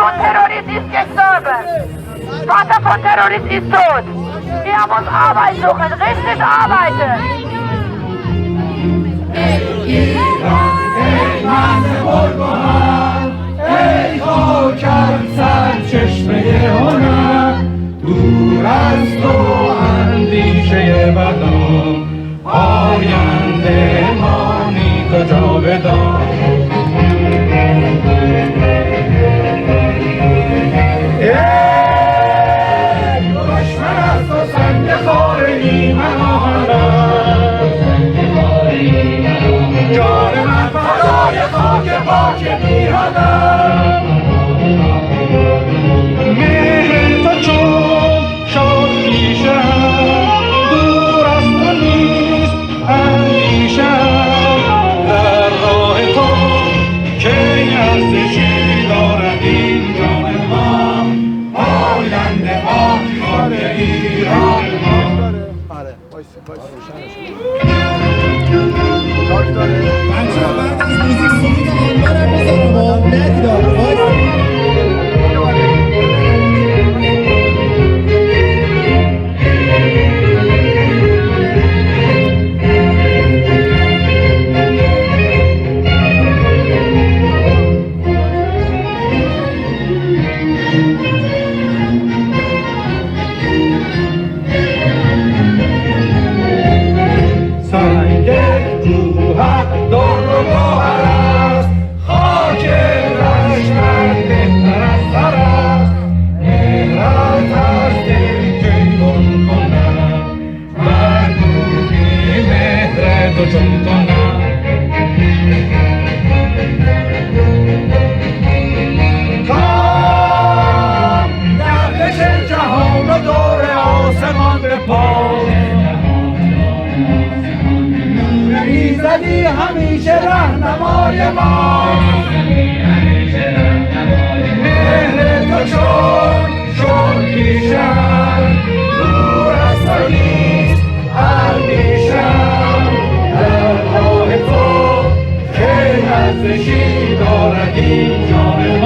und Terrorist ist gestorben. Vater von Terrorist ist tot. Er muss Arbeit suchen, richtig arbeiten. ای خاکم سرچشمه هنر دور از تو اندیشه بدا آینده مانی تو جاودان ای دشمن از تو سنگ خار ایمن آهنم جان من فدای خاک پاک میهنم مهر تو چون شاد پیشم دور از تو نیست اندیشم در راه تو که ارزشی دارد این جان ما آینده ما خاک ایران ما بچه ها بعد از موزیک سرود آنورم بذارم و ندیدم همیشه رهنمای ما مهر تو چون شد پیشم دور از تو نیست اندیشم در راه تو که ارزشی دارد این جان